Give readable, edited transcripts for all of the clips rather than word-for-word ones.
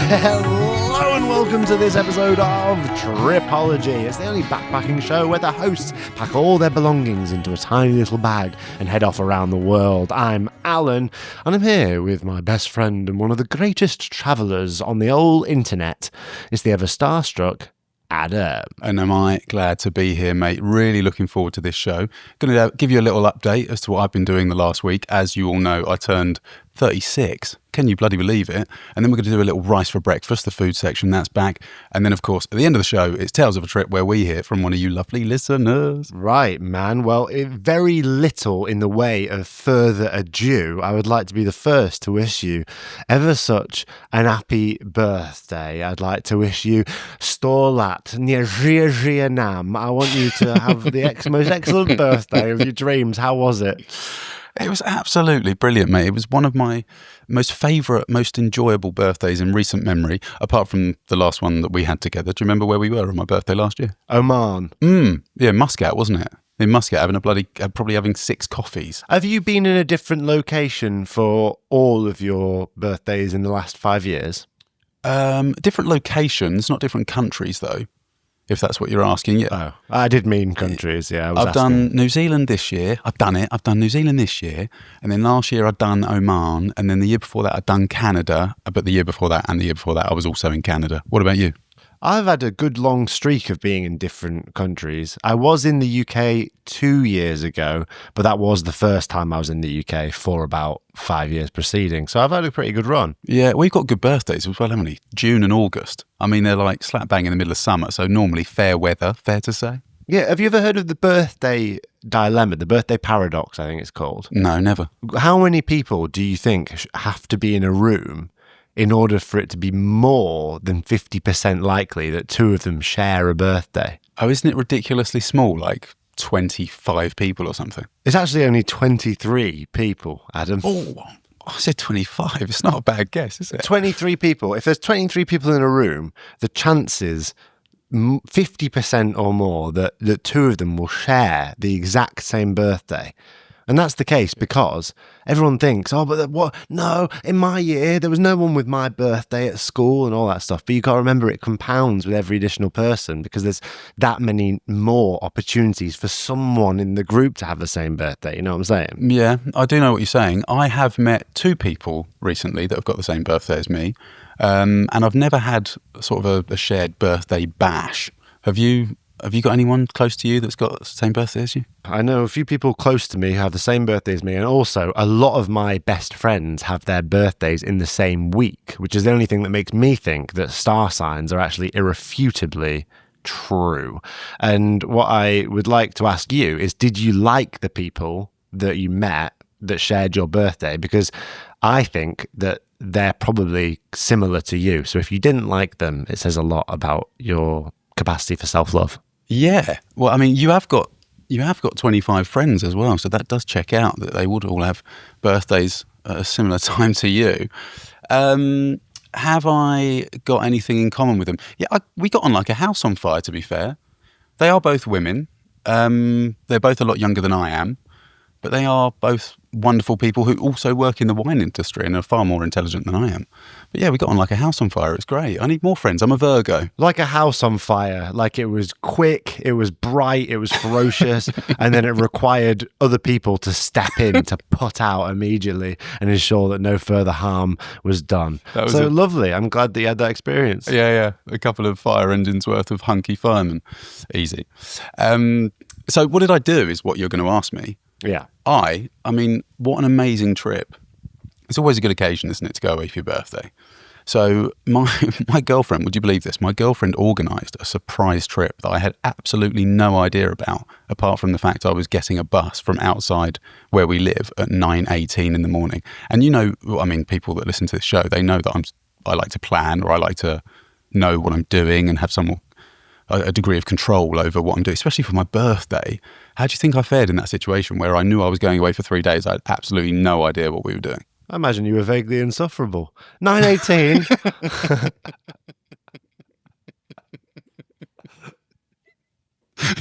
Hello and welcome to this episode of Tripology. It's the only backpacking show where the hosts pack all their belongings into a tiny little bag and head off around the world. I'm Alan, and I'm here with my best friend and one of the greatest travellers on the old internet. It's the ever starstruck Adam. And am I glad to be here, mate. Really looking forward to this show. Going to give you a little update as to what I've been doing the last week. As you all know, I turned 36. Can you bloody believe it? And then we're going to do a little rice for breakfast, the food section, that's back. And then, of course, at the end of the show, it's Tales of a Trip, where we hear from one of you lovely listeners. Right, man. Well, very little in the way of further ado, I would like to be the first to wish you ever such an happy birthday. I'd like to wish you Storlat Nam. I want you to have the most excellent birthday of your dreams. How was it? It was absolutely brilliant, mate. It was one of my most favourite, most enjoyable birthdays in recent memory, apart from the last one that we had together. Do you remember where we were on my birthday last year? Oman. Yeah, Muscat, wasn't it? In Muscat, probably having 6 coffees. Have you been in a different location for all of your birthdays in the last 5 years? Different locations, not different countries, though. If that's what you're asking. Yeah. Oh, I did mean countries, yeah. I've done New Zealand this year. I've done New Zealand this year. And then last year I'd done Oman. And then the year before that I'd done Canada. But the year before that and the year before that I was also in Canada. What about you? I've had a good long streak of being in different countries. I was in the UK 2 years ago, but that was the first time I was in the UK for about 5 years preceding. So I've had a pretty good run. Yeah, we've got good birthdays as well, haven't we? June and August. I mean, they're like slap bang in the middle of summer, so normally fair weather, fair to say. Yeah, have you ever heard of the birthday dilemma, the birthday paradox, I think it's called? No, never. How many people do you think have to be in a room in order for it to be more than 50% likely that two of them share a birthday? Oh, isn't it ridiculously small, like 25 people or something? It's actually only 23 people, Adam. Oh, I said 25. It's not a bad guess, is it? 23 people. If there's 23 people in a room, the chances 50% or more that two of them will share the exact same birthday. And that's the case because everyone thinks, oh, but what? No, in my year, there was no one with my birthday at school and all that stuff. But you got to remember it compounds with every additional person because there's that many more opportunities for someone in the group to have the same birthday. You know what I'm saying? Yeah, I do know what you're saying. I have met 2 people recently that have got the same birthday as me. And I've never had sort of a shared birthday bash. Have you got anyone close to you that's got the same birthday as you? I know a few people close to me who have the same birthday as me, and also a lot of my best friends have their birthdays in the same week, which is the only thing that makes me think that star signs are actually irrefutably true. And what I would like to ask you is, did you like the people that you met that shared your birthday? Because I think that they're probably similar to you. So if you didn't like them, it says a lot about your capacity for self-love. Yeah. Well, I mean, you have got 25 friends as well, so that does check out that they would all have birthdays at a similar time to you. Have I got anything in common with them? Yeah, we got on like a house on fire, to be fair. They are both women. They're both a lot younger than I am, but they are both wonderful people who also work in the wine industry and are far more intelligent than I am. But yeah, we got on like a house on fire. It's great. I need more friends. I'm a Virgo. Like a house on fire. Like it was quick, it was bright, it was ferocious, and then it required other people to step in to put out immediately and ensure that no further harm was done. So lovely. I'm glad that you had that experience. Yeah. A couple of fire engines worth of hunky firemen. Easy. So what did I do is what you're going to ask me. Yeah. I mean, what an amazing trip. It's always a good occasion, isn't it, to go away for your birthday. So my girlfriend, would you believe this? My girlfriend organised a surprise trip that I had absolutely no idea about, apart from the fact I was getting a bus from outside where we live at 9:18 in the morning. And you know, I mean, people that listen to this show, they know that I like to plan, or I like to know what I'm doing and have a degree of control over what I'm doing, especially for my birthday. How do you think I fared in that situation where I knew I was going away for 3 days? I had absolutely no idea what we were doing. I imagine you were vaguely insufferable. 9:18.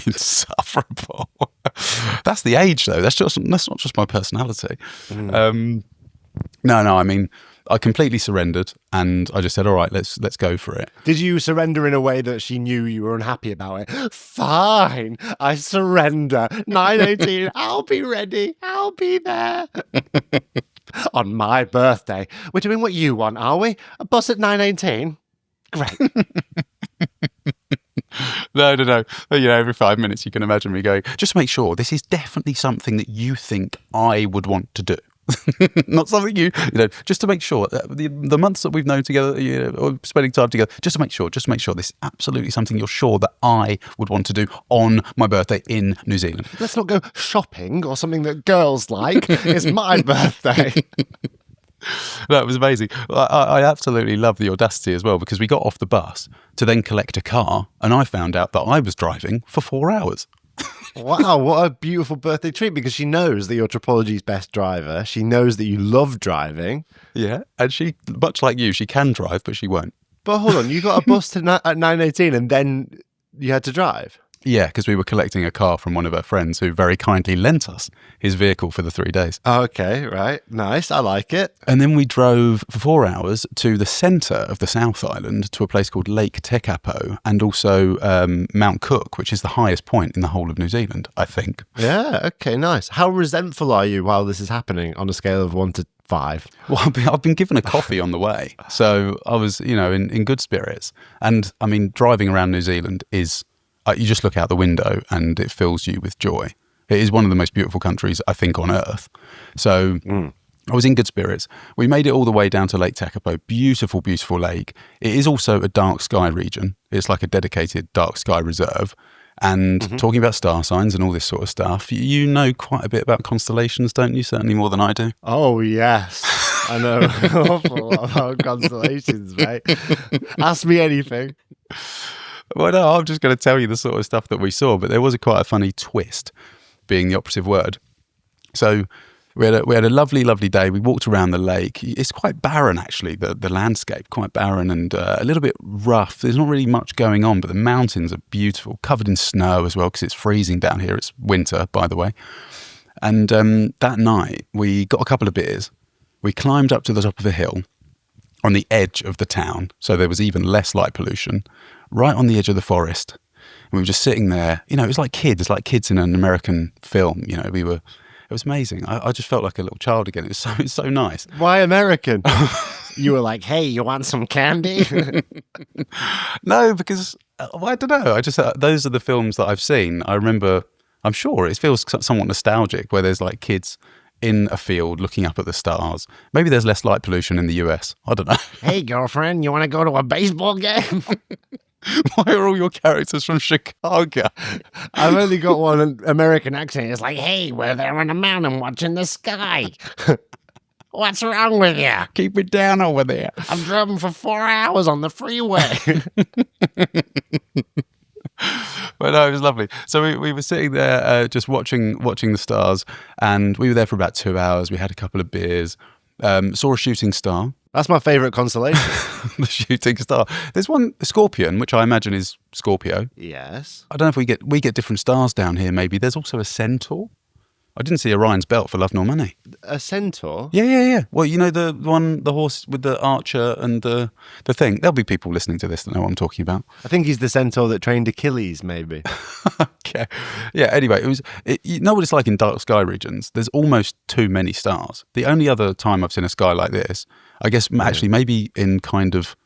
Insufferable. That's the age, though. That's not just my personality. No. I mean, I completely surrendered, and I just said, all right, let's go for it. Did you surrender in a way that she knew you were unhappy about it? Fine, I surrender. 9:18, I'll be ready. I'll be there. On my birthday. We're doing what you want, are we? A bus at 9:18? Great. No. Every 5 minutes you can imagine me going, just make sure this is definitely something that you think I would want to do. Not something just to make sure that the months that we've known together, or spending time together, just to make sure this is absolutely something you're sure that I would want to do on my birthday in New Zealand. Let's not go shopping or something that girls like. It's my birthday. That was amazing. I absolutely love the audacity as well, because we got off the bus to then collect a car, and I found out that I was driving for 4 hours. Wow, what a beautiful birthday treat, because she knows that you're Tripology's best driver. She knows that you love driving. Yeah, and she, much like you, she can drive, but she won't. But hold on, you got a bus at 9:18 and then you had to drive? Yeah, because we were collecting a car from one of her friends who very kindly lent us his vehicle for the 3 days. Okay, right. Nice. I like it. And then we drove for 4 hours to the centre of the South Island, to a place called Lake Tekapo, and also Mount Cook, which is the highest point in the whole of New Zealand, I think. Yeah, okay, nice. How resentful are you while this is happening on a scale of 1 to 5? Well, I've been given a coffee on the way, so I was, in good spirits. And I mean, driving around New Zealand is, you just look out the window and it fills you with joy. It is one of the most beautiful countries, I think, on earth. So I was in good spirits. We made it all the way down to Lake Tekapo. Beautiful, beautiful lake. It is also a dark sky region. It's like a dedicated dark sky reserve. And talking about star signs and all this sort of stuff, you know quite a bit about constellations, don't you? Certainly more than I do. Oh, yes. I know an awful lot about constellations, mate. Ask me anything. Well, no, I'm just going to tell you the sort of stuff that we saw, but there was quite a funny twist, being the operative word. So we had a lovely, lovely day. We walked around the lake. It's quite barren, actually, the landscape, quite barren and a little bit rough. There's not really much going on, but the mountains are beautiful, covered in snow as well, because it's freezing down here. It's winter, by the way. And that night, we got a couple of beers. We climbed up to the top of a hill on the edge of the town, so there was even less light pollution, right on the edge of the forest. And we were just sitting there. It was like kids in an American film. It was amazing. I just felt like a little child again. It's so nice. Why American? You were like, hey, you want some candy? No, because I don't know. I just those are the films that I've seen. I remember. I'm sure it feels somewhat nostalgic, where there's like kids in a field looking up at the stars. Maybe there's less light pollution in the US. I don't know. Hey, girlfriend, you want to go to a baseball game? Why are all your characters from Chicago? I've only got one American accent. It's like, hey, we're there on a mountain watching the sky. What's wrong with you? Keep it down over there. I've driven for 4 hours on the freeway. But no, it was lovely. So we were sitting there just watching the stars, and we were there for about 2 hours. We had a couple of beers, saw a shooting star. That's my favourite constellation. The shooting star. There's one, Scorpion, which I imagine is Scorpio. Yes. I don't know if we get different stars down here, maybe. There's also a Centaur. I didn't see Orion's belt for love nor money. A centaur? Yeah. Well, the horse with the archer and the thing. There'll be people listening to this that know what I'm talking about. I think he's the centaur that trained Achilles, maybe. Okay. Yeah, anyway, you know what it's like in dark sky regions? There's almost too many stars. The only other time I've seen a sky like this, I guess actually maybe in kind of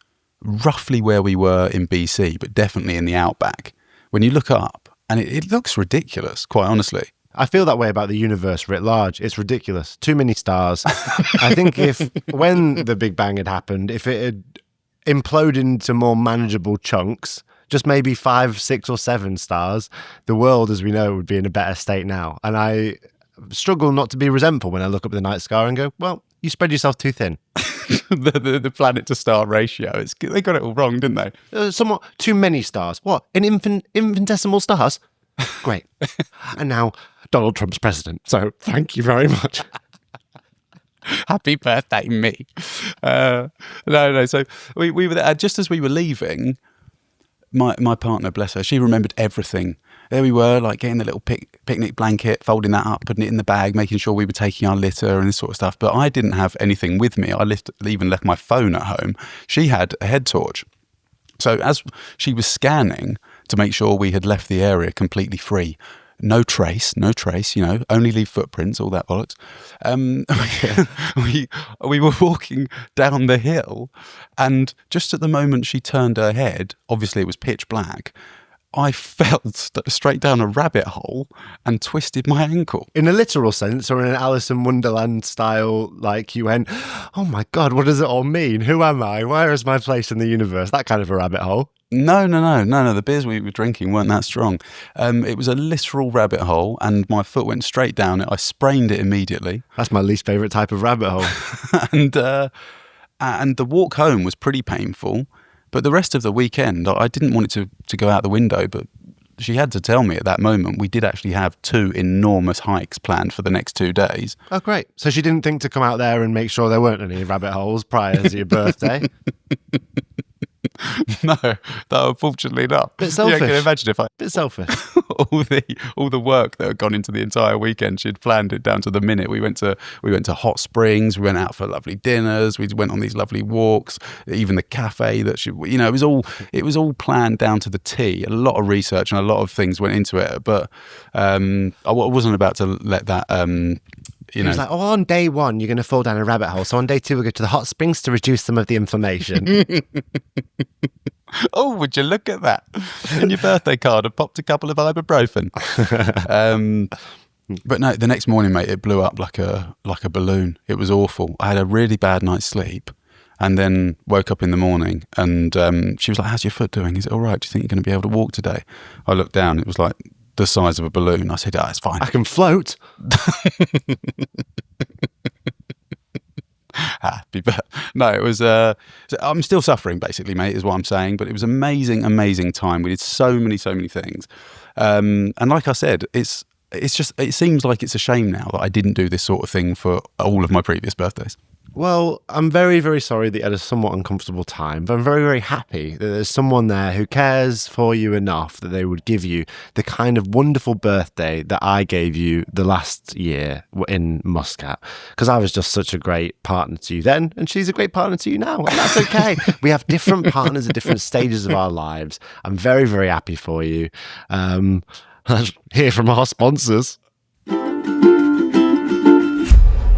roughly where we were in BC, but definitely in the outback. When you look up, and it looks ridiculous, quite honestly. I feel that way about the universe writ large. It's ridiculous. Too many stars. I think when the Big Bang had happened, if it had imploded into more manageable chunks, just maybe 5, 6 or 7 stars, the world as we know would be in a better state now. And I struggle not to be resentful when I look up at the night sky and go, well, you spread yourself too thin. the planet to star ratio. They got it all wrong, didn't they? Somewhat too many stars. What? Infinitesimal stars? Great. And now Donald Trump's president. So thank you very much. Happy birthday, me. No. So we were there, just as we were leaving, my partner, bless her, she remembered everything there we were, like getting the little picnic blanket, folding that up, putting it in the bag, making sure we were taking our litter and this sort of stuff. But I didn't have anything with me. I even left my phone at home. She had a head torch. So as she was scanning to make sure we had left the area completely free, no trace, only leave footprints, all that bollocks. We were walking down the hill, and just at the moment she turned her head, obviously it was pitch black, I fell straight down a rabbit hole and twisted my ankle. In a literal sense, or in an Alice in Wonderland style, like you went, oh my God, what does it all mean? Who am I? Where is my place in the universe? That kind of a rabbit hole. No. The beers we were drinking weren't that strong. It was a literal rabbit hole, and my foot went straight down it. I sprained it immediately. That's my least favourite type of rabbit hole. and the walk home was pretty painful. But the rest of the weekend, I didn't want it to go out the window, but she had to tell me at that moment we did actually have 2 enormous hikes planned for the next 2 days. Oh, great. So she didn't think to come out there and make sure there weren't any rabbit holes prior to your birthday? No, unfortunately not. Bit selfish. Yeah, can you imagine if Bit selfish. all the work that had gone into the entire weekend, she'd planned it down to the minute. We went to hot springs. We went out for lovely dinners. We went on these lovely walks. Even the cafe that it was all planned down to the T. A lot of research and a lot of things went into it. But I wasn't about to let that. He was like, on day 1, you're going to fall down a rabbit hole. So on day 2, we'll go to the hot springs to reduce some of the inflammation. Oh, would you look at that? In your birthday card, I popped a couple of ibuprofen. But no, the next morning, mate, it blew up like a balloon. It was awful. I had a really bad night's sleep and then woke up in the morning and she was like, how's your foot doing? Is it all right? Do you think you're going to be able to walk today? I looked down. It was like the size of a balloon. I said, it's fine. I can float. No, it was. I'm still suffering, basically, mate, is what I'm saying. But it was amazing time. We did so many things, and like I said, it seems like it's a shame now that I didn't do this sort of thing for all of my previous birthdays. Well, I'm very, very sorry that you had a somewhat uncomfortable time, but I'm very, very happy that there's someone there who cares for you enough that they would give you the kind of wonderful birthday that I gave you the last year in Muscat, because I was just such a great partner to you then, and she's a great partner to you now, and that's okay. We have different partners at different stages of our lives. I'm very, very happy for you. Let's hear from our sponsors.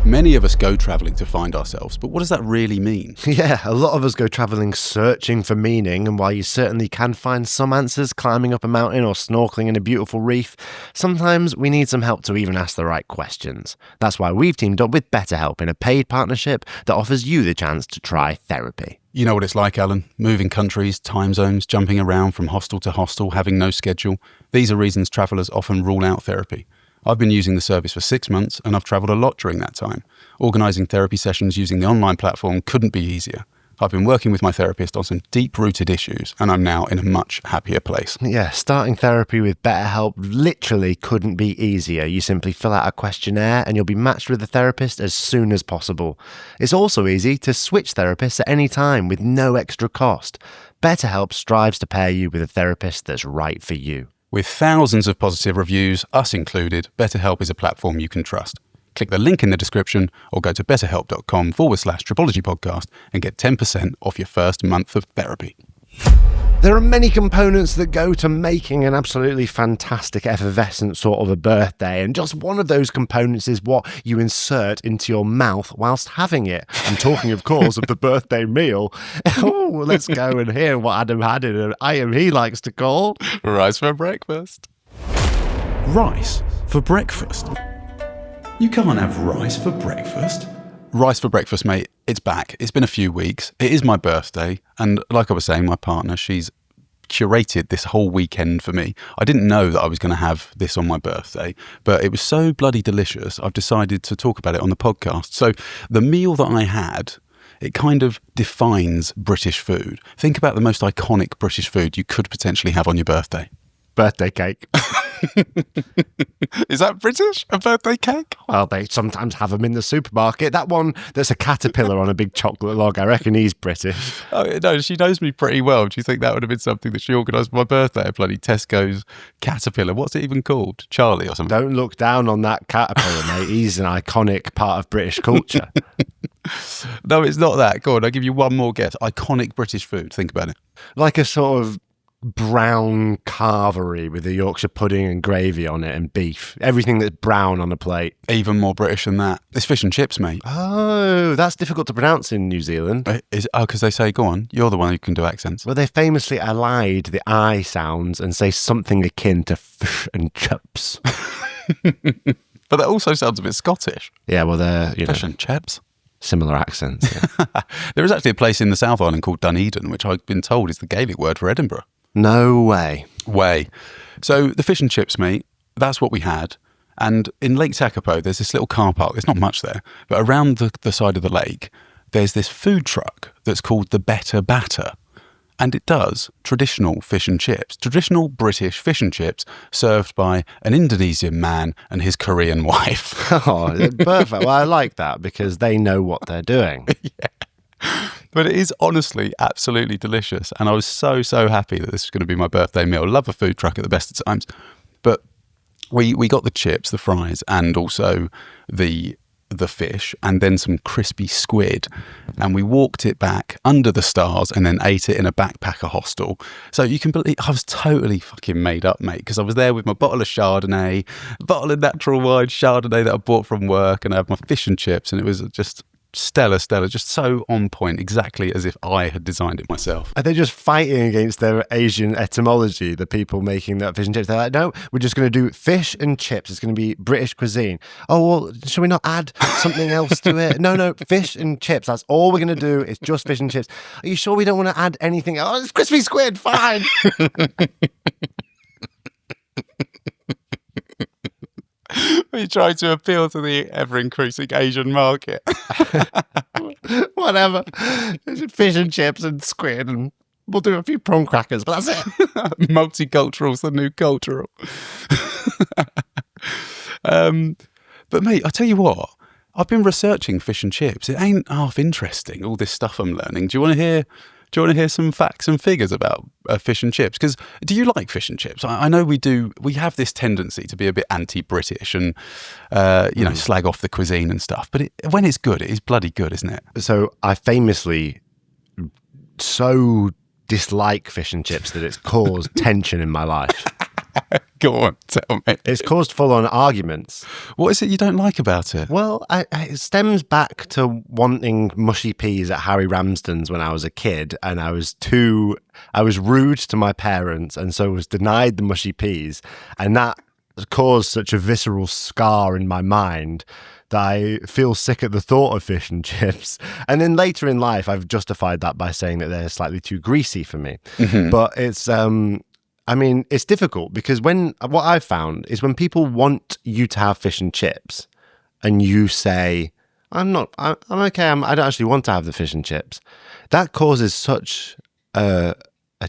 Many of us go travelling to find ourselves, but what does that really mean? Yeah, a lot of us go travelling searching for meaning, and while you certainly can find some answers climbing up a mountain or snorkeling in a beautiful reef, sometimes we need some help to even ask the right questions. That's why we've teamed up with BetterHelp in a paid partnership that offers you the chance to try therapy. You know what it's like, Alan. Moving countries, time zones, jumping around from hostel to hostel, having no schedule. These are reasons travellers often rule out therapy. I've been using the service for 6 months and I've travelled a lot during that time. Organising therapy sessions using the online platform couldn't be easier. I've been working with my therapist on some deep-rooted issues and I'm now in a much happier place. Yeah, starting therapy with BetterHelp literally couldn't be easier. You simply fill out a questionnaire and you'll be matched with a therapist as soon as possible. It's also easy to switch therapists at any time with no extra cost. BetterHelp strives to pair you with a therapist that's right for you. With thousands of positive reviews, us included, BetterHelp is a platform you can trust. Click the link in the description or go to betterhelp.com/tripology podcast and get 10% off your first month of therapy. There are many components that go to making an absolutely fantastic, effervescent sort of a birthday, and just one of those components is what you insert into your mouth whilst having it. I'm talking, of course, of the birthday meal. Oh, let's go and hear what Adam had in an item he likes to call Rice for breakfast. Rice for breakfast? You can't have rice for breakfast. Rice for breakfast, mate. It's back. It's been a few weeks. It is my birthday. And like I was saying, my partner, she's curated this whole weekend for me. I didn't know that I was going to have this on my birthday, but it was so bloody delicious. I've decided to talk about it on the podcast. So the meal that I had, it kind of defines British food. Think about the most iconic British food you could potentially have on your birthday. birthday cake. Is that British? A birthday cake? Well, they sometimes have them in the supermarket. That one that's a caterpillar on a big chocolate log, I reckon he's British. Oh, no, she knows me pretty well. Do you think that would have been something that she organised for my birthday? A bloody Tesco's caterpillar. What's it even called? Charlie or something? Don't look down on that caterpillar, mate. He's an iconic part of British culture. No, it's not that. Go on, I'll give you one more guess. Iconic British food. Think about it. Like a sort of brown carvery with a Yorkshire pudding and gravy on it and beef. Everything that's brown on a plate. Even more British than that. It's fish and chips, mate. Oh, that's difficult to pronounce in New Zealand. Because they say, go on, you're the one who can do accents. Well, they famously allied the I sounds and say something akin to fish and chips. But that also sounds a bit Scottish. Yeah, well, they're, Fish and chips. similar accents. Yeah. There is actually a place in the South Island called Dunedin, which I've been told is the Gaelic word for Edinburgh. No way. So the fish and chips, mate, that's what we had. And in Lake Takapo, there's this little car park. There's not much there. But around the side of the lake, there's this food truck that's called the Better Batter. And it does traditional fish and chips, traditional British fish and chips served by an Indonesian man and his Korean wife. Oh, perfect. Well, I like that because they know what they're doing. Yeah. But it is honestly absolutely delicious. And I was so happy that this was going to be my birthday meal. Love a food truck at the best of times. But we got the chips, the fries, and also the fish, and then some crispy squid. And we walked it back under the stars and then ate it in a backpacker hostel. So you can believe I was totally fucking made up, mate, because I was there with my bottle of Chardonnay, bottle of natural wine Chardonnay that I bought from work, and I had my fish and chips, and it was just stellar, just so on point, exactly as if I had designed it myself. Are they just fighting against their Asian etymology, the people making that fish and chips? They're like, no, we're just going to do fish and chips. It's going to be British cuisine. Oh, well, should we not add something else to it? No, fish and chips. That's all we're going to do. It's just fish and chips. Are you sure we don't want to add anything else? Oh, it's crispy squid, fine. We try to appeal to the ever-increasing Asian market. Whatever. Fish and chips and squid, and we'll do a few prawn crackers, but that's it. Multicultural's the new cultural. But mate, I tell you what, I've been researching fish and chips. It ain't half interesting, all this stuff I'm learning. Do you want to hear some facts and figures about fish and chips? Because do you like fish and chips? I know we do. We have this tendency to be a bit anti-British and, slag off the cuisine and stuff. But when it's good, it is bloody good, isn't it? So I famously so dislike fish and chips that it's caused tension in my life. Go on, tell me. It's caused full-on arguments. What is it you don't like about it? Well, it stems back to wanting mushy peas at Harry Ramsden's when I was a kid, and I was rude to my parents, and so was denied the mushy peas, and that caused such a visceral scar in my mind that I feel sick at the thought of fish and chips. And then later in life, I've justified that by saying that they're slightly too greasy for me. Mm-hmm. But it's difficult because what I've found is when people want you to have fish and chips and you say, I'm okay, I don't actually want to have the fish and chips, that causes such a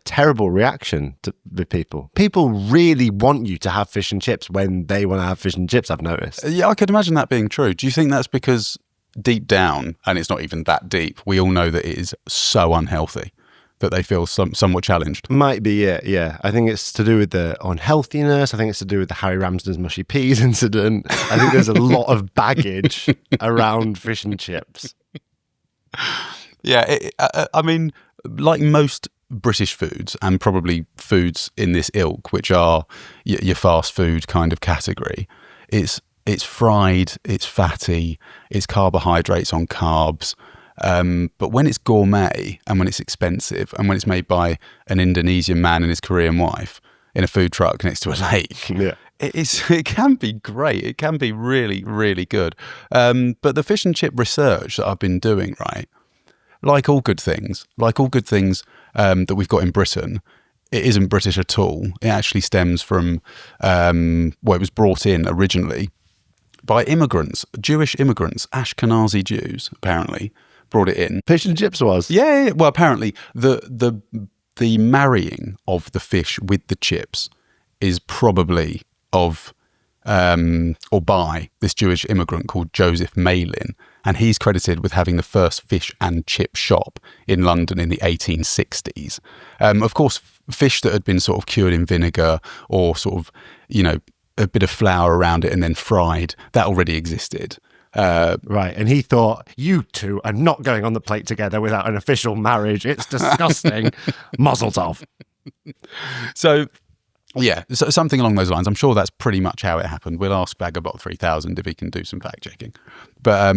terrible reaction to the people. People really want you to have fish and chips when they want to have fish and chips, I've noticed. Yeah, I could imagine that being true. Do you think that's because deep down, and it's not even that deep, we all know that it is so unhealthy that they feel somewhat challenged? Might be it, yeah. I think it's to do with the unhealthiness. I think it's to do with the Harry Ramsden's mushy peas incident. I think there's a lot of baggage around fish and chips. Yeah, I mean, like most British foods, and probably foods in this ilk, which are your fast food kind of category, it's fried, it's fatty, it's carbohydrates on carbs. But when it's gourmet and when it's expensive and when it's made by an Indonesian man and his Korean wife in a food truck next to a lake, yeah. It can be great. It can be really, really good. But the fish and chip research that I've been doing, right, like all good things that we've got in Britain, it isn't British at all. It actually stems from, it was brought in originally by immigrants, Jewish immigrants, Ashkenazi Jews, apparently, brought it in. Fish and chips was? Yeah. Well, apparently the marrying of the fish with the chips is probably of or by this Jewish immigrant called Joseph Malin, and he's credited with having the first fish and chip shop in London in the 1860s. Of course, fish that had been sort of cured in vinegar or sort of, a bit of flour around it and then fried, that already existed. Right, and he thought, you two are not going on the plate together without an official marriage. It's disgusting. Mazel tov. So, yeah, so something along those lines. I'm sure that's pretty much how it happened. We'll ask Vagabot 3000 if he can do some fact checking. But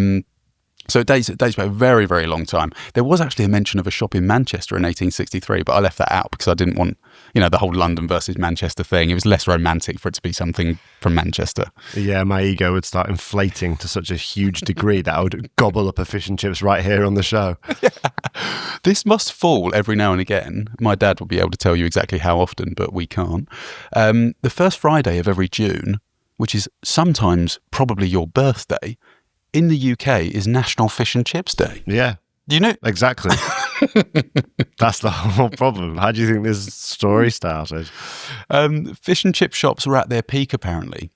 so it dates back a very, very long time. There was actually a mention of a shop in Manchester in 1863, but I left that out because I didn't want, the whole London versus Manchester thing. It was less romantic for it to be something from Manchester. Yeah, my ego would start inflating to such a huge degree that I would gobble up a fish and chips right here on the show. Yeah. This must fall every now and again. My dad will be able to tell you exactly how often, but we can't. The first Friday of every June, which is sometimes probably your birthday, in the UK is National Fish and Chips Day. Yeah. You know? Exactly. That's the whole problem. How do you think this story started? Fish and chip shops were at their peak, apparently.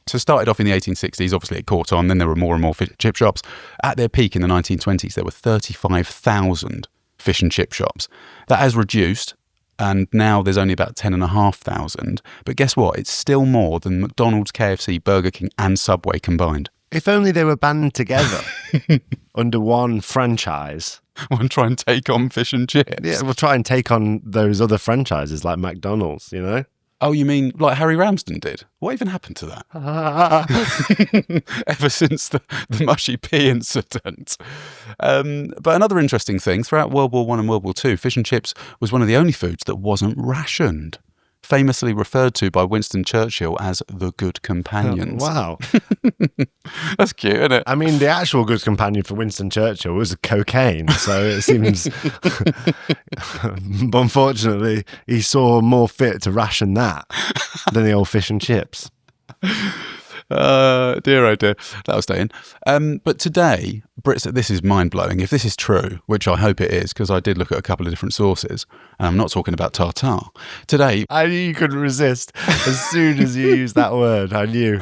So it started off in the 1860s, obviously it caught on, then there were more and more fish and chip shops. At their peak in the 1920s, there were 35,000 fish and chip shops. That has reduced, and now there's only about 10,500. But guess what? It's still more than McDonald's, KFC, Burger King and Subway combined. If only they were banded together under one franchise. We'll try and take on fish and chips. Yeah, we'll try and take on those other franchises like McDonald's, Oh, you mean like Harry Ramsden did? What even happened to that? Ever since the mushy pea incident. But another interesting thing, throughout World War I and World War II, fish and chips was one of the only foods that wasn't rationed. Famously referred to by Winston Churchill as the good companions. Wow. That's cute, isn't it? I mean, the actual good companion for Winston Churchill was cocaine, so it seems... But unfortunately, he saw more fit to ration that than the old fish and chips. Dear, oh dear. That'll stay in. But today, Brits, this is mind-blowing. If this is true, which I hope it is, because I did look at a couple of different sources, and I'm not talking about tartar. Today... I knew you couldn't resist. As soon as you used that word, I knew.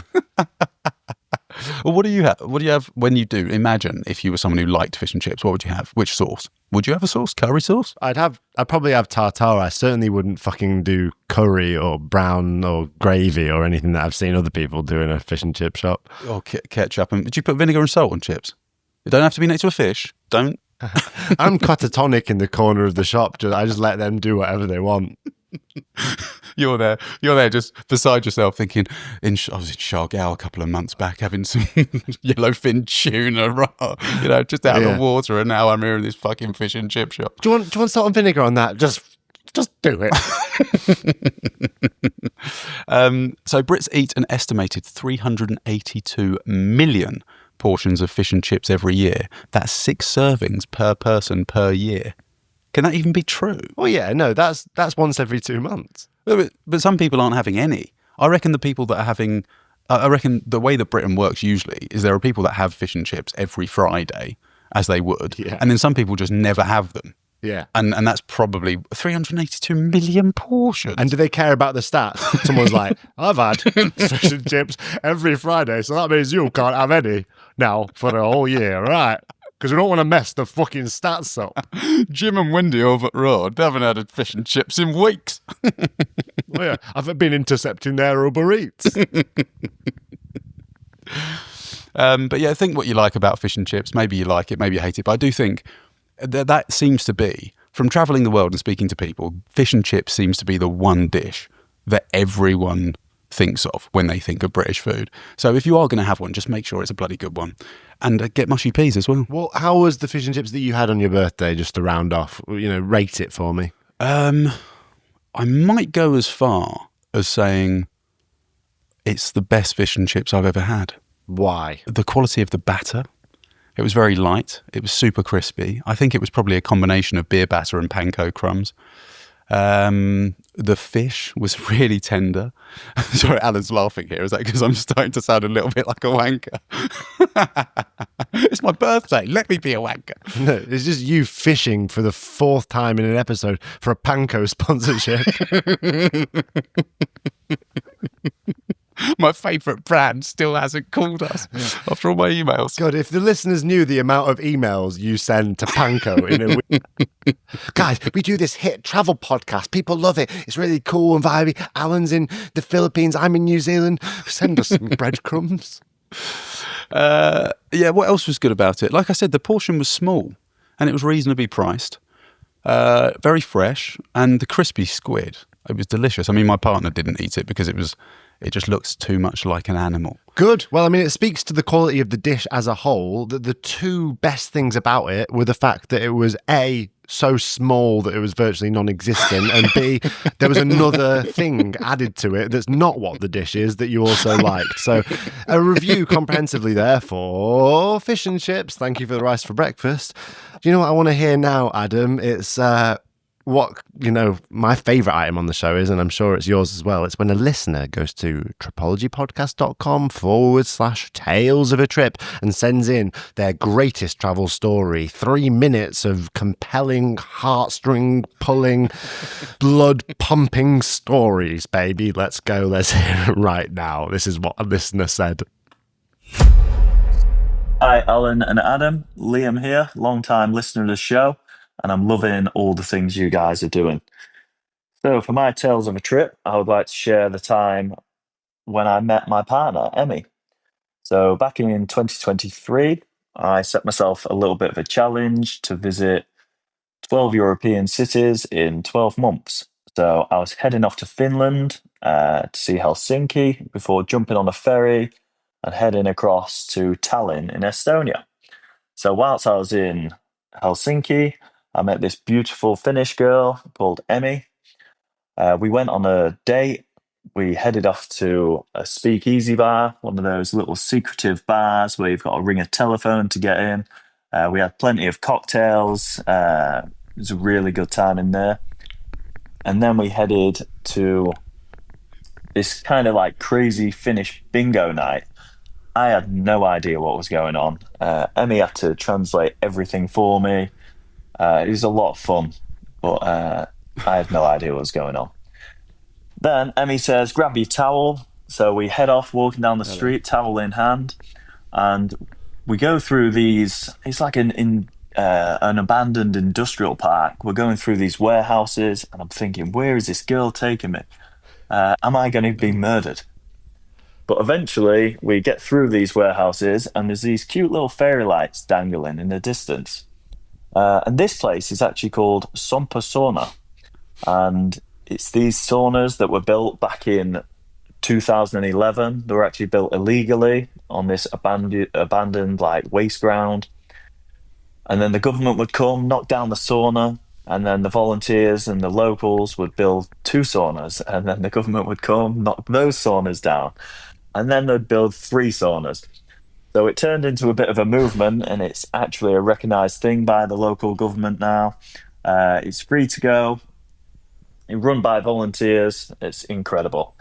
Well, what do you have? What do you have when you do? Imagine if you were someone who liked fish and chips, what would you have? Which sauce? Would you have a sauce? Curry sauce? I'd probably have tartar. I certainly wouldn't fucking do curry or brown or gravy or anything that I've seen other people do in a fish and chip shop. Or ketchup. And did you put vinegar and salt on chips? It don't have to be next to a fish. Don't. I'm catatonic in the corner of the shop. I just let them do whatever they want. You're there just beside yourself thinking, I was in Shargow a couple of months back having some yellowfin tuna, just out of the water, and now I'm here in this fucking fish and chip shop. Do you want salt and vinegar on that? Just do it. So Brits eat an estimated 382 million portions of fish and chips every year. That's 6 servings per person per year. Can that even be true? Well, yeah, no, that's once every 2 months. But some people aren't having any. I reckon the people that are having... I reckon the way that Britain works usually is there are people that have fish and chips every Friday, as they would, and then some people just never have them. Yeah. And that's probably 382 million portions. And do they care about the stats? Someone's like, I've had fish and chips every Friday, so that means you can't have any now for the whole year, right? Because we don't want to mess the fucking stats up. Jim and Wendy over at Road, they haven't had fish and chips in weeks. Well, yeah, I've been intercepting their Uber Eats. But yeah, think what you like about fish and chips. Maybe you like it, maybe you hate it. But I do think that seems to be, from travelling the world and speaking to people, fish and chips seems to be the one dish that everyone thinks of when they think of British food. So if you are going to have one, just make sure it's a bloody good one. And get mushy peas as well. Well, how was the fish and chips that you had on your birthday, just to round off? Rate it for me. I might go as far as saying it's the best fish and chips I've ever had. Why? The quality of the batter. It was very light. It was super crispy. I think it was probably a combination of beer batter and panko crumbs. The fish was really tender. Sorry, Alan's laughing here. Is that because I'm starting to sound a little bit like a wanker? It's my birthday. Let me be a wanker. No, it's just you fishing for the 4th time in an episode for a panko sponsorship. My favourite brand still hasn't called us after all my emails. God, if the listeners knew the amount of emails you send to Panko in a week. Guys, we do this hit travel podcast. People love it. It's really cool and vibey. Alan's in the Philippines. I'm in New Zealand. Send us some breadcrumbs. Yeah, what else was good about it? Like I said, the portion was small and it was reasonably priced. Very fresh, and the crispy squid, it was delicious. I mean, my partner didn't eat it because it just looks too much like an animal. Good. Well, I mean, it speaks to the quality of the dish as a whole. That the two best things about it were the fact that it was A, so small that it was virtually non-existent, and B, there was another thing added to it that's not what the dish is that you also liked. So a review comprehensively there for fish and chips. Thank you for the rice for breakfast. Do you know what I want to hear now, Adam? It's what, my favourite item on the show is, and I'm sure it's yours as well. It's when a listener goes to tripologypodcast.com/tales of a trip and sends in their greatest travel story. 3 minutes of compelling, heartstring pulling, blood pumping stories, baby. Let's go. Let's hear it right now. This is what a listener said. Hi, Alan and Adam. Liam here, long-time listener of the show, and I'm loving all the things you guys are doing. So, for my tales of a trip, I would like to share the time when I met my partner, Emmy. So, back in 2023, I set myself a little bit of a challenge to visit 12 European cities in 12 months. So, I was heading off to Finland to see Helsinki before jumping on a ferry and heading across to Tallinn in Estonia. So whilst I was in Helsinki, I met this beautiful Finnish girl called Emmy. We went on a date. We headed off to a speakeasy bar, one of those little secretive bars where you've got to ring a telephone to get in. We had plenty of cocktails. It was a really good time in there. And then we headed to this kind of like crazy Finnish bingo night. I had no idea what was going on. Emmy had to translate everything for me. It was a lot of fun, but I had no idea what was going on. Then Emmy says, grab your towel. So we head off walking down the street, towel in hand, and we go through these. It's like an abandoned industrial park. We're going through these warehouses, and I'm thinking, where is this girl taking me? Am I going to be murdered? But eventually, we get through these warehouses, and there's these cute little fairy lights dangling in the distance. And this place is actually called Sompa Sauna. And it's these saunas that were built back in 2011. They were actually built illegally on this abandoned like waste ground. And then the government would come, knock down the sauna, and then the volunteers and the locals would build 2 saunas, and then the government would come, knock those saunas down, and then they'd build 3 saunas. So it turned into a bit of a movement, and it's actually a recognised thing by the local government now. It's free to go. It's run by volunteers. It's incredible.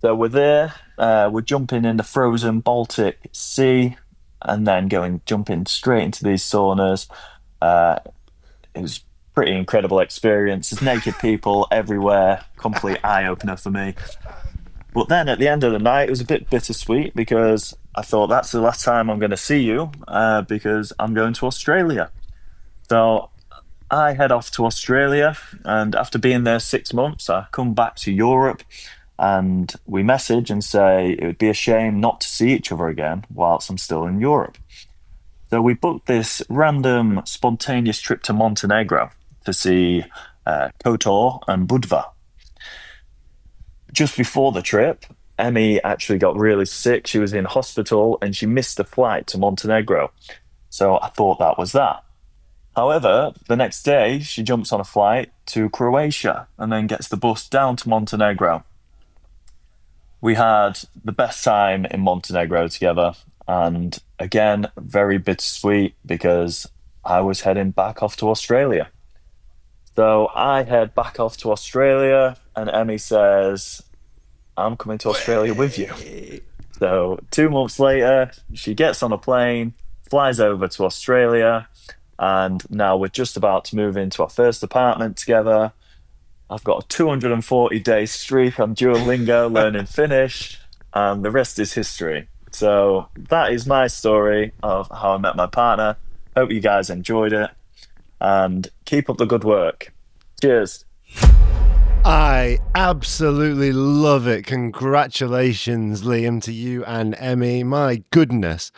So we're there. We're jumping in the frozen Baltic Sea, and then jumping straight into these saunas. It was a pretty incredible experience. There's naked people everywhere. Complete eye opener for me. But then at the end of the night, it was a bit bittersweet because I thought that's the last time I'm going to see you because I'm going to Australia. So I head off to Australia, and after being there 6 months, I come back to Europe, and we message and say it would be a shame not to see each other again whilst I'm still in Europe. So we booked this random spontaneous trip to Montenegro to see Kotor and Budva. Just before the trip, Emmy actually got really sick. She was in hospital and she missed the flight to Montenegro. So I thought that was that. However, the next day, she jumps on a flight to Croatia and then gets the bus down to Montenegro. We had the best time in Montenegro together. And again, very bittersweet because I was heading back off to Australia. So I head back off to Australia, and Emmy says, I'm coming to Australia with you. So 2 months later, she gets on a plane, flies over to Australia, and now we're just about to move into our first apartment together. I've got a 240-day streak on Duolingo learning Finnish, and the rest is history. So that is my story of how I met my partner. Hope you guys enjoyed it, and keep up the good work. Cheers. I absolutely love it. Congratulations, Liam, to you and Emmy. My goodness.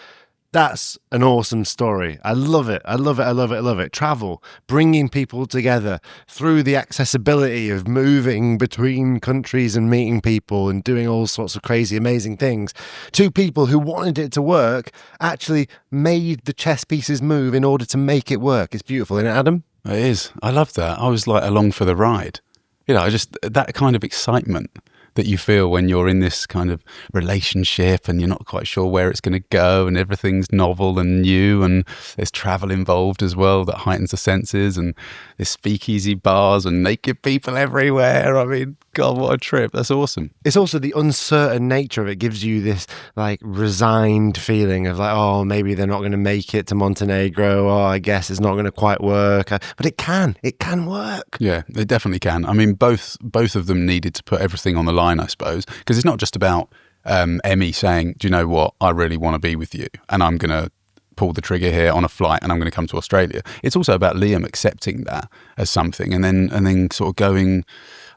That's an awesome story. I love it. I love it. I love it. I love it. Travel, bringing people together through the accessibility of moving between countries and meeting people and doing all sorts of crazy, amazing things. Two people who wanted it to work actually made the chess pieces move in order to make it work. It's beautiful, isn't it, Adam? It is. I love that. I was like along for the ride. I just, that kind of excitement that you feel when you're in this kind of relationship and you're not quite sure where it's going to go and everything's novel and new and there's travel involved as well that heightens the senses and there's speakeasy bars and naked people everywhere. I mean, God, what a trip. That's awesome. It's also the uncertain nature of it gives you this like resigned feeling of like, oh, maybe they're not going to make it to Montenegro. Oh, I guess it's not going to quite work. But it can work. Yeah, it definitely can. I mean, both of them needed to put everything on the line, I suppose, because it's not just about Emmy saying, do you know what, I really want to be with you and I'm going to pull the trigger here on a flight and I'm going to come to Australia. It's also about Liam accepting that as something and then sort of going,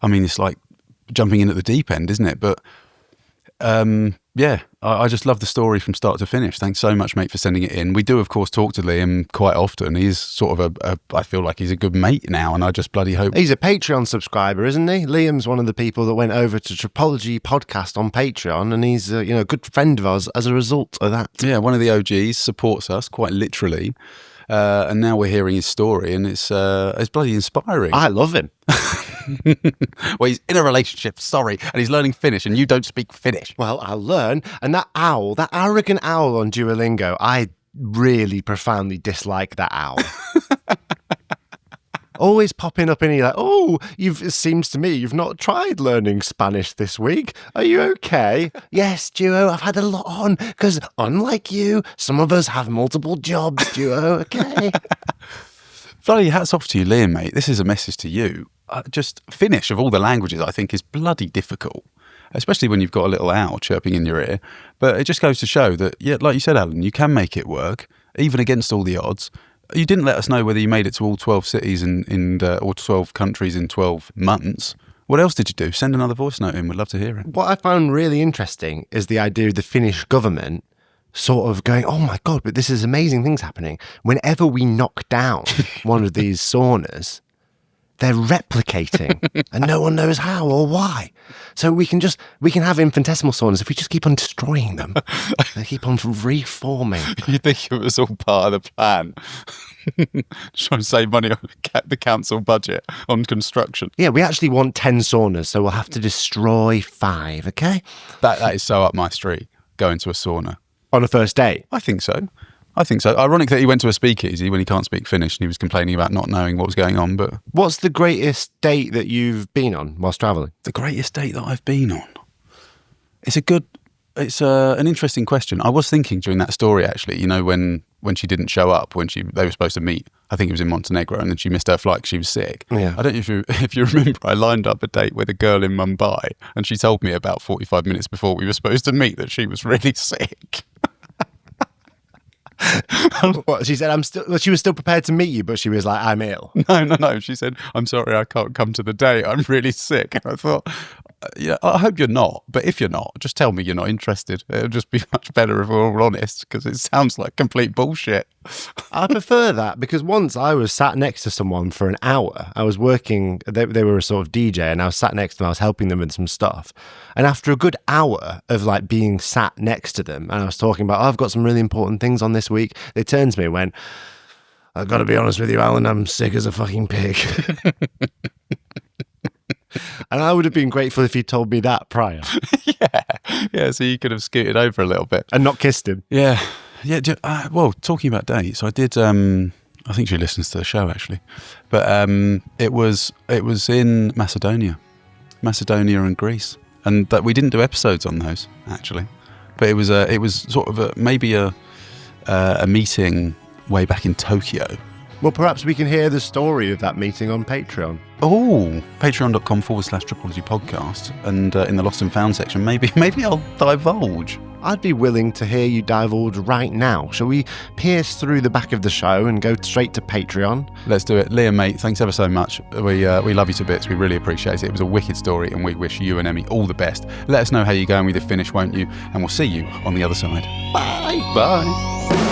I mean, it's like jumping in at the deep end, isn't it? But yeah, I just love the story from start to finish. Thanks so much, mate, for sending it in. We do, of course, talk to Liam quite often. He's sort of I feel like he's a good mate now, and I just bloody hope... He's a Patreon subscriber, isn't he? Liam's one of the people that went over to Tripology podcast on Patreon, and he's a good friend of ours as a result of that. Yeah, one of the OGs, supports us quite literally. And now we're hearing his story, and it's bloody inspiring. I love him. Well, he's in a relationship, sorry, and he's learning Finnish, and you don't speak Finnish. Well, I'll learn. And that owl, that arrogant owl on Duolingo, I really profoundly dislike that owl. Always popping up in here like, oh, it seems to me you've not tried learning Spanish this week. Are you okay? Yes, Duo, I've had a lot on, because unlike you, some of us have multiple jobs, Duo, okay? Bloody hats off to you, Liam, mate. This is a message to you. Just Finnish, of all the languages, I think is bloody difficult, especially when you've got a little owl chirping in your ear. But it just goes to show that, yeah, like you said, Alan, you can make it work, even against all the odds. You didn't let us know whether you made it to all 12 cities or 12 countries in 12 months. What else did you do? Send another voice note in. We'd love to hear it. What I found really interesting is the idea of the Finnish government sort of going, oh my God, but this is amazing things happening. Whenever we knock down one of these saunas, they're replicating and no one knows how or why. So we can have infinitesimal saunas if we just keep on destroying them. They keep on reforming. You think it was all part of the plan? Trying to save money on the council budget on construction. Yeah, we actually want 10 saunas, so we'll have to destroy 5, okay? That is so up my street, going to a sauna. On a first date? I think so. Ironic that he went to a speakeasy when he can't speak Finnish and he was complaining about not knowing what was going on. But what's the greatest date that you've been on whilst travelling? The greatest date that I've been on? It's an interesting question. I was thinking during that story, actually, when she didn't show up, they were supposed to meet, I think it was in Montenegro, and then she missed her flight because she was sick. Yeah. I don't know if you remember, I lined up a date with a girl in Mumbai, and she told me about 45 minutes before we were supposed to meet that she was really sick. What, she said, she was still prepared to meet you, but she was like, I'm ill. No. She said, I'm sorry, I can't come to the date. I'm really sick. And I thought, yeah, I hope you're not. But if you're not, just tell me you're not interested. It'll just be much better if we're all honest, because it sounds like complete bullshit. I prefer that, because once I was sat next to someone for an hour. I was working, they were a sort of DJ, and I was sat next to them, I was helping them with some stuff. And after a good hour of like being sat next to them, and I was talking about, I've got some really important things on this week, they turned to me and went, I've got to be honest with you, Alan, I'm sick as a fucking pig. And I would have been grateful if you told me that prior. Yeah, so you could have scooted over a little bit. And not kissed him. Yeah. Well, talking about dates, I did, I think she listens to the show, actually. But it was in Macedonia and Greece. And that we didn't do episodes on those, actually. But it was sort of maybe a meeting way back in Tokyo Well, perhaps we can hear the story of that meeting on Patreon. Oh, patreon.com/tripology podcast. And in the Lost and Found section, maybe I'll divulge. I'd be willing to hear you divulge right now. Shall we pierce through the back of the show and go straight to Patreon? Let's do it. Liam, mate, thanks ever so much. We love you to bits. We really appreciate it. It was a wicked story, and we wish you and Emmy all the best. Let us know how you're going with your finish, won't you? And we'll see you on the other side. Bye! Bye.